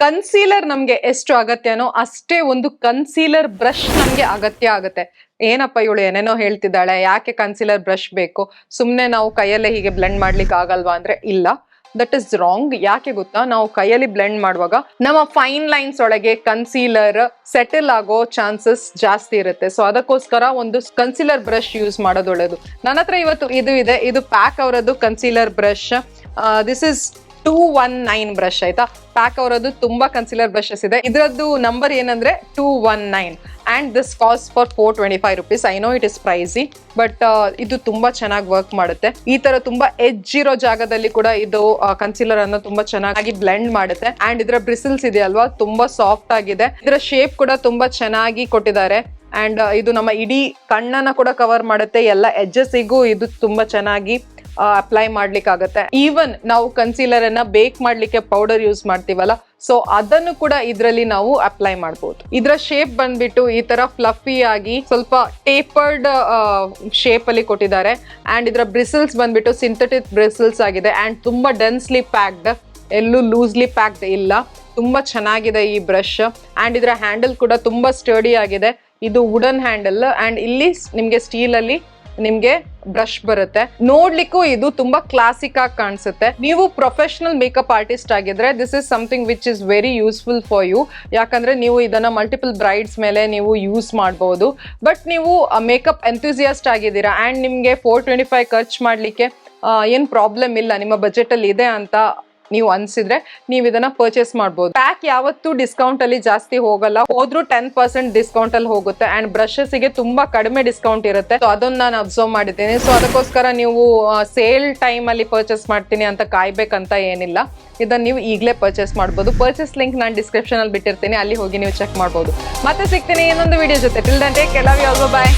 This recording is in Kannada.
ಕನ್ಸೀಲರ್ ನಮ್ಗೆ ಎಷ್ಟು ಅಗತ್ಯನೋ ಅಷ್ಟೇ ಒಂದು ಕನ್ಸೀಲರ್ ಬ್ರಷ್ ನಮ್ಗೆ ಅಗತ್ಯ ಆಗುತ್ತೆ. ಏನಪ್ಪ ಇವಳು ಏನೇನೋ ಹೇಳ್ತಿದ್ದಾಳೆ, ಯಾಕೆ ಕನ್ಸೀಲರ್ ಬ್ರಷ್ ಬೇಕು, ಸುಮ್ನೆ ನಾವು ಕೈಯಲ್ಲೇ ಹೀಗೆ ಬ್ಲೆಂಡ್ ಮಾಡ್ಲಿಕ್ಕೆ ಆಗಲ್ವಾ ಅಂದ್ರೆ ಇಲ್ಲ, ದಟ್ ಇಸ್ ರಾಂಗ್. ಯಾಕೆ ಗೊತ್ತಾ, ನಾವು ಕೈಯಲ್ಲಿ ಬ್ಲೆಂಡ್ ಮಾಡುವಾಗ ನಮ್ಮ ಫೈನ್ ಲೈನ್ಸ್ ಒಳಗೆ ಕನ್ಸೀಲರ್ ಸೆಟಲ್ ಆಗೋ ಚಾನ್ಸಸ್ ಜಾಸ್ತಿ ಇರುತ್ತೆ. ಸೊ ಅದಕ್ಕೋಸ್ಕರ ಒಂದು ಕನ್ಸೀಲರ್ ಬ್ರಷ್ ಯೂಸ್ ಮಾಡೋದು ಒಳ್ಳೇದು. ನನ್ನ ಹತ್ರ ಇವತ್ತು ಇದು ಇದೆ, ಇದು ಪ್ಯಾಕ್ ಅವರದ್ದು concealer brush. This is 219 brush ಆಯ್ತಾ. ಪ್ಯಾಕ್ ಅವರದ್ದು ತುಂಬಾ ಕನ್ಸಿಲರ್ ಬ್ರಷಸ್ ಇದೆ. ಇದರದ್ದು ನಂಬರ್ ಏನಂದ್ರೆ 219 and this cost for 425 rupees. I know it is pricey, but ಇದು ತುಂಬಾ ಚೆನ್ನಾಗಿ ವರ್ಕ್ ಮಾಡುತ್ತೆ. ಈ ತರ ತುಂಬಾ ಎಡ್ಜ್ ಇರೋ ಜಾಗದಲ್ಲಿ ಕೂಡ ಇದು ಕನ್ಸಿಲರ್ ಅನ್ನು ತುಂಬಾ ಚೆನ್ನಾಗಿ ಬ್ಲೆಂಡ್ ಮಾಡುತ್ತೆ. ಅಂಡ್ ಇದರ ಬ್ರಿಸಲ್ಸ್ ಇದೆಯಲ್ವಾ, ತುಂಬಾ ಸಾಫ್ಟ್ ಆಗಿದೆ. ಇದರ ಶೇಪ್ ಕೂಡ ತುಂಬಾ ಚೆನ್ನಾಗಿ ಕೊಟ್ಟಿದ್ದಾರೆ. ಅಂಡ್ ಇದು ನಮ್ಮ ಇಡೀ ಕಣ್ಣನ್ನ ಕೂಡ ಕವರ್ ಮಾಡುತ್ತೆ. ಎಲ್ಲ ಎಡ್ಜಸ್ಸಿಗೂ ಇದು ತುಂಬಾ ಚೆನ್ನಾಗಿ ಅಪ್ಲೈ ಮಾಡ್ಲಿಕ್ಕಾಗತ್ತೆ. ಈವನ್ ನಾವು ಕನ್ಸೀಲರ್ ಅನ್ನ ಬೇಕ್ ಮಾಡ್ಲಿಕ್ಕೆ ಪೌಡರ್ ಯೂಸ್ ಮಾಡ್ತೀವಲ್ಲ, ಸೊ ಅದನ್ನು ಕೂಡ ಇದರಲ್ಲಿ ನಾವು ಅಪ್ಲೈ ಮಾಡಬಹುದು. ಇದರ ಶೇಪ್ ಬಂದ್ಬಿಟ್ಟು ಈ ತರ ಫ್ಲಫಿ ಆಗಿ ಸ್ವಲ್ಪ ಟೇಪರ್ಡ್ ಶೇಪ್ ಅಲ್ಲಿ ಕೊಟ್ಟಿದ್ದಾರೆ. ಅಂಡ್ ಇದರ ಬ್ರಿಸಲ್ಸ್ ಬಂದ್ಬಿಟ್ಟು ಸಿಂಥೆಟಿಕ್ ಬ್ರಿಸಲ್ಸ್ ಆಗಿದೆ. ಅಂಡ್ ತುಂಬಾ ಡೆನ್ಸ್ಲಿ ಪ್ಯಾಕ್ಡ್, ಎಲ್ಲೂ ಲೂಸ್ಲಿ ಪ್ಯಾಕ್ಡ್ ಇಲ್ಲ. ತುಂಬಾ ಚೆನ್ನಾಗಿದೆ ಈ ಬ್ರಷ್. ಅಂಡ್ ಇದರ ಹ್ಯಾಂಡಲ್ ಕೂಡ ತುಂಬಾ ಸ್ಟರ್ಡಿ ಆಗಿದೆ. ಇದು ವುಡನ್ ಹ್ಯಾಂಡಲ್ ಅಂಡ್ ಇಲ್ಲಿ ನಿಮ್ಗೆ ಸ್ಟೀಲ್ ಅಲ್ಲಿ ನಿಮ್ಗೆ ಬ್ರಷ್ ಬರುತ್ತೆ. ನೋಡ್ಲಿಕ್ಕೂ ಇದು ತುಂಬಾ ಕ್ಲಾಸಿಕ್ ಆಗಿ ಕಾಣಿಸುತ್ತೆ. ನೀವು ಪ್ರೊಫೆಷನಲ್ ಮೇಕಪ್ ಆರ್ಟಿಸ್ಟ್ ಆಗಿದ್ರೆ this is something which is very useful for you. ಯಾಕಂದ್ರೆ ನೀವು ಇದನ್ನ ಮಲ್ಟಿಪಲ್ ಬ್ರೈಡ್ಸ್ ಮೇಲೆ ನೀವು ಯೂಸ್ ಮಾಡಬಹುದು. ಬಟ್ ನೀವು ಮೇಕಪ್ ಎಂಥೂಸಿಯಾಸ್ಟ್ ಆಗಿದ್ದೀರಾ ಅಂಡ್ ನಿಮ್ಗೆ 425 ಖರ್ಚು ಮಾಡ್ಲಿಕ್ಕೆ ಏನ್ ಪ್ರಾಬ್ಲಮ್ ಇಲ್ಲ, ನಿಮ್ಮ ಬಜೆಟ್ ಅಲ್ಲಿ ಇದೆ ಅಂತ ನೀವು ಅನ್ಸಿದ್ರೆ ನೀವು ಇದನ್ನ ಪರ್ಚೇಸ್ ಮಾಡಬಹುದು. ಪ್ಯಾಕ್ ಯಾವತ್ತೂ ಡಿಸ್ಕೌಂಟ್ ಅಲ್ಲಿ ಜಾಸ್ತಿ ಹೋಗಲ್ಲ, ಹೋದ್ರೂ 10% ಡಿಸ್ಕೌಂಟ್ ಅಲ್ಲಿ ಹೋಗುತ್ತೆ. ಅಂಡ್ ಬ್ರಷಸ್ ಗೆ ತುಂಬಾ ಕಡಿಮೆ ಡಿಸ್ಕೌಂಟ್ ಇರುತ್ತೆ. ಸೊ ಅದನ್ನ ನಾನು ಅಬ್ಸರ್ವ್ ಮಾಡಿದ್ದೀನಿ. ಸೊ ಅದಕ್ಕೋಸ್ಕರ ನೀವು ಸೇಲ್ ಟೈಮ್ ಅಲ್ಲಿ ಪರ್ಚೇಸ್ ಮಾಡ್ತೀನಿ ಅಂತ ಕಾಯ್ಬೇಕಂತ ಏನಿಲ್ಲ. ಇದನ್ನ ನೀವು ಈಗಲೇ ಪರ್ಚೇಸ್ ಮಾಡಬಹುದು. ಪರ್ಚೇಸ್ ಲಿಂಕ್ ನಾನು ಡಿಸ್ಕ್ರಿಪ್ಷನ್ ಅಲ್ಲಿ ಬಿಟ್ಟಿರ್ತೀನಿ, ಅಲ್ಲಿ ಹೋಗಿ ನೀವು ಚೆಕ್ ಮಾಡಬಹುದು. ಮತ್ತೆ ಸಿಗ್ತೀನಿ ಇನ್ನೊಂದು ವಿಡಿಯೋ ಜೊತೆ. Till then take care, love you all, by.